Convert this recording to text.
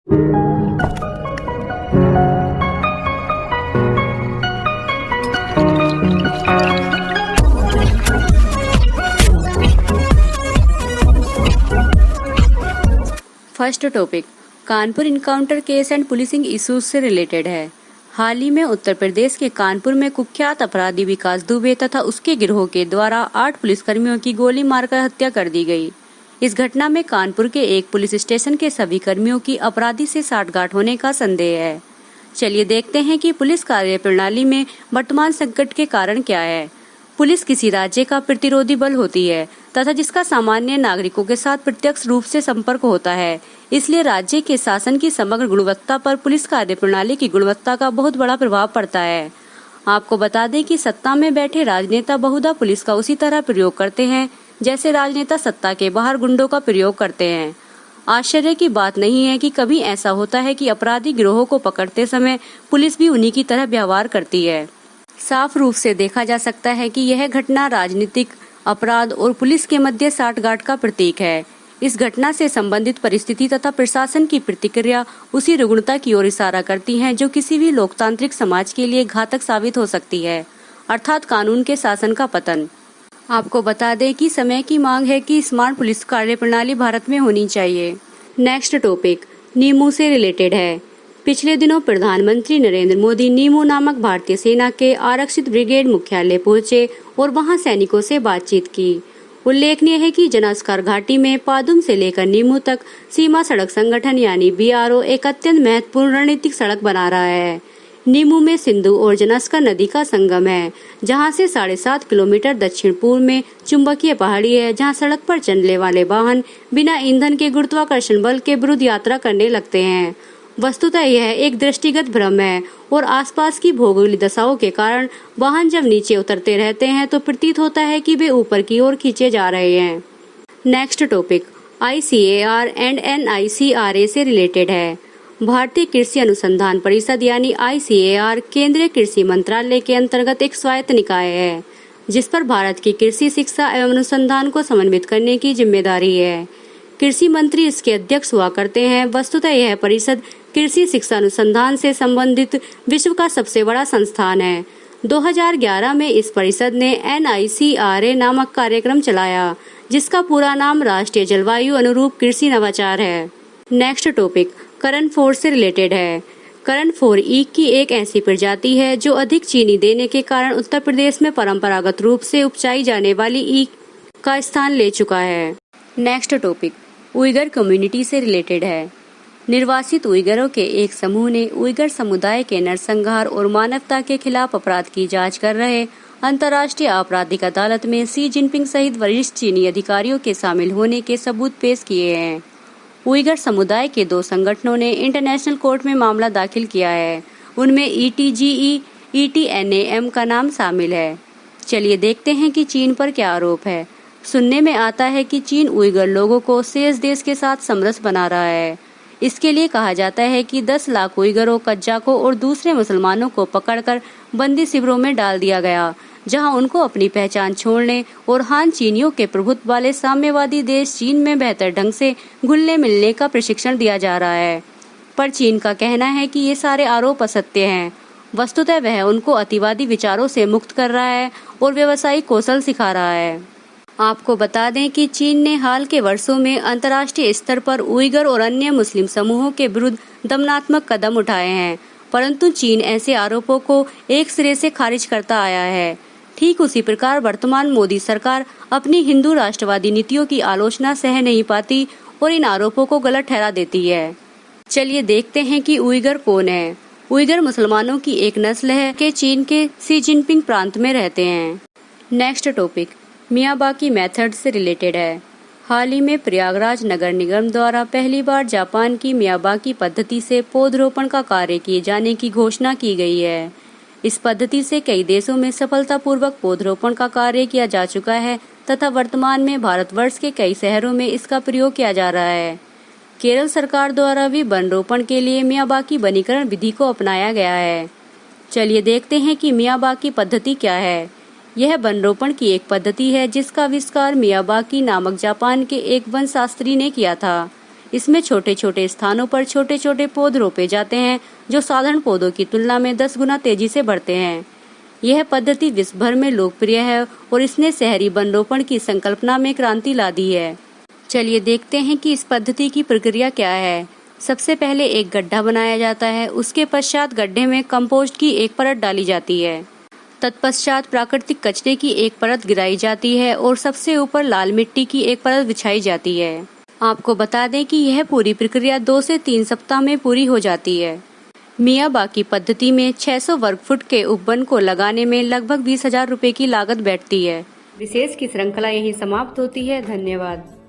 First topic Kanpur encounter case and policing issues से related है। हाल ही में उत्तर प्रदेश के कानपुर में कुख्यात अपराधी विकास दुबे तथा उसके गिरोह के द्वारा 8 पुलिसकर्मियों की गोली मारकर हत्या कर दी गई। इस घटना में कानपुर के एक पुलिस स्टेशन के सभी कर्मियों की अपराधी से साठगांठ होने का संदेह है। चलिए देखते हैं कि पुलिस कार्यप्रणाली में वर्तमान संकट के कारण क्या है। पुलिस किसी राज्य का प्रतिरोधी बल होती है तथा जिसका सामान्य नागरिकों के साथ प्रत्यक्ष रूप से संपर्क होता है। इसलिए राज्य के शासन की समग्र गुणवत्ता पर पुलिस कार्यप्रणाली की गुणवत्ता का बहुत बड़ा प्रभाव पड़ता है। आपको बता दें कि सत्ता में बैठे राजनेता बहुधा पुलिस का उसी तरह प्रयोग करते हैं जैसे राजनेता सत्ता के बाहर गुंडों का प्रयोग करते हैं। आश्चर्य की बात नहीं है कि कभी ऐसा होता है कि अपराधी गिरोह को पकड़ते समय पुलिस भी उन्हीं की तरह व्यवहार करती है। साफ रूप से देखा जा सकता है कि यह घटना राजनीतिक अपराध और पुलिस के मध्य साठगांठ का प्रतीक है। इस घटना से संबंधित परिस्थिति तथा प्रशासन की प्रतिक्रिया उसी रुग्णता की ओर इशारा करती हैं जो किसी भी लोकतांत्रिक समाज के लिए घातक साबित हो सकती है, अर्थात कानून के शासन का पतन। आपको बता दें कि समय की मांग है कि स्मार्ट पुलिस कार्यप्रणाली भारत में होनी चाहिए। नेक्स्ट टॉपिक नीमू से रिलेटेड है। पिछले दिनों प्रधानमंत्री नरेंद्र मोदी नीमू नामक भारतीय सेना के आरक्षित ब्रिगेड मुख्यालय पहुंचे और वहां सैनिकों से बातचीत की। उल्लेखनीय है कि जनास्कार घाटी में पादुम से लेकर नीमू तक सीमा सड़क संगठन यानी बीआरओ एक अत्यंत महत्वपूर्ण रणनीतिक सड़क बना रहा है। नीमू में सिंधु और जनास्कार नदी का संगम है, जहां से 7.5 किलोमीटर दक्षिण पूर्व में चुंबकीय पहाड़ी है, जहां सड़क पर चलने वाले वाहन बिना ईंधन के गुरुत्वाकर्षण बल के विरुद्ध यात्रा करने लगते हैं। वस्तुतः यह एक दृष्टिगत भ्रम है और आसपास की भौगोलिक दशाओं के कारण वाहन जब नीचे उतरते रहते हैं तो प्रतीत होता है कि वे ऊपर की ओर खींचे जा रहे हैं। Next topic ICAR and NICRA से रिलेटेड है। भारतीय कृषि अनुसंधान परिषद यानी ICAR केंद्रीय कृषि मंत्रालय के अंतर्गत एक स्वायत्त निकाय है, जिस पर भारत की कृषि शिक्षा एवं अनुसंधान को समन्वित करने की जिम्मेदारी है। कृषि मंत्री इसके अध्यक्ष हुआ करते हैं। वस्तुतः यह परिषद कृषि शिक्षा अनुसंधान से संबंधित विश्व का सबसे बड़ा संस्थान है। 2011 में इस परिषद ने NICRA नामक कार्यक्रम चलाया, जिसका पूरा नाम राष्ट्रीय जलवायु अनुरूप कृषि नवाचार है। नेक्स्ट टॉपिक करन फोर से रिलेटेड है। करन फोर ईख की एक ऐसी प्रजाति है जो अधिक चीनी देने के कारण उत्तर प्रदेश में परंपरागत रूप से उपजाई जाने वाली ईख का स्थान ले चुका है। नेक्स्ट टॉपिक उइगर कम्युनिटी से रिलेटेड है। निर्वासित उइगरों के एक समूह ने उइगर समुदाय के नरसंहार और मानवता के खिलाफ अपराध की जांच कर रहे अंतर्राष्ट्रीय आपराधिक अदालत में शी जिनपिंग सहित वरिष्ठ चीनी अधिकारियों के शामिल होने के सबूत पेश किए हैं। उइगर समुदाय के 2 संगठनों ने इंटरनेशनल कोर्ट में मामला दाखिल किया है। उनमें ETGE, ETNAM का नाम शामिल है। चलिए देखते हैं कि चीन पर क्या आरोप है। सुनने में आता है कि चीन उइगर लोगों को शेष देश के साथ समरस बना रहा है। इसके लिए कहा जाता है कि 10 लाख उइगरों, कज्जाकों और दूसरे मुसलमानों को पकड़कर बंदी शिविरों में डाल दिया गया, जहां उनको अपनी पहचान छोड़ने और हान चीनियों के प्रभुत्व वाले साम्यवादी देश चीन में बेहतर ढंग से घुलने मिलने का प्रशिक्षण दिया जा रहा है। पर चीन का कहना है कि ये सारे आरोप असत्य हैं। वस्तुतः वह उनको अतिवादी विचारों से मुक्त कर रहा है और व्यवसायिक कौशल सिखा रहा है। आपको बता दें कि चीन ने हाल के वर्षों में अंतर्राष्ट्रीय स्तर पर उइगर और अन्य मुस्लिम समूहों के विरुद्ध दमनात्मक कदम उठाए हैं, परंतु चीन ऐसे आरोपों को एक सिरे से खारिज करता आया है। ठीक उसी प्रकार वर्तमान मोदी सरकार अपनी हिंदू राष्ट्रवादी नीतियों की आलोचना सह नहीं पाती और इन आरोपों को गलत ठहरा देती है। चलिए देखते हैं कि उइगर कौन है। उइगर मुसलमानों की एक नस्ल है के चीन के शी जिनपिंग प्रांत में रहते हैं। नेक्स्ट टॉपिक मियावाकी मेथड से रिलेटेड है। हाल ही में प्रयागराज नगर निगम द्वारा पहली बार जापान की मियावाकी पद्धति से पौधरोपण का कार्य किए जाने की घोषणा की गई है। इस पद्धति से कई देशों में सफलतापूर्वक पौधरोपण का कार्य किया जा चुका है तथा वर्तमान में भारतवर्ष के कई शहरों में इसका प्रयोग किया जा रहा है। केरल सरकार द्वारा भी वन रोपण के लिए मियावाकी वनीकरण विधि को अपनाया गया है। चलिए देखते हैं कि मियावाकी पद्धति क्या है। यह वन रोपण की एक पद्धति है जिसका आविष्कार मियावाकी नामक जापान के एक वन शास्त्री ने किया था। इसमें छोटे छोटे स्थानों पर छोटे छोटे पौध रोपे जाते हैं जो साधारण पौधों की तुलना में 10 गुना तेजी से बढ़ते हैं। यह पद्धति विश्व भर में लोकप्रिय है और इसने शहरी वन रोपण की संकल्पना में क्रांति ला दी है। चलिए देखते हैं कि इस पद्धति की प्रक्रिया क्या है। सबसे पहले एक गड्ढा बनाया जाता है, उसके पश्चात गड्ढे में कंपोस्ट की एक परत डाली जाती है। तत्पश्चात प्राकृतिक कचरे की एक परत गिराई जाती है और सबसे ऊपर लाल मिट्टी की एक परत बिछाई जाती है। आपको बता दें कि यह पूरी प्रक्रिया 2 से 3 सप्ताह में पूरी हो जाती है। मियावाकी पद्धति में 600 वर्ग फुट के उपवन को लगाने में लगभग 20,000 रुपए की लागत बैठती है। विशेष की श्रृंखला यहीं समाप्त होती है। धन्यवाद।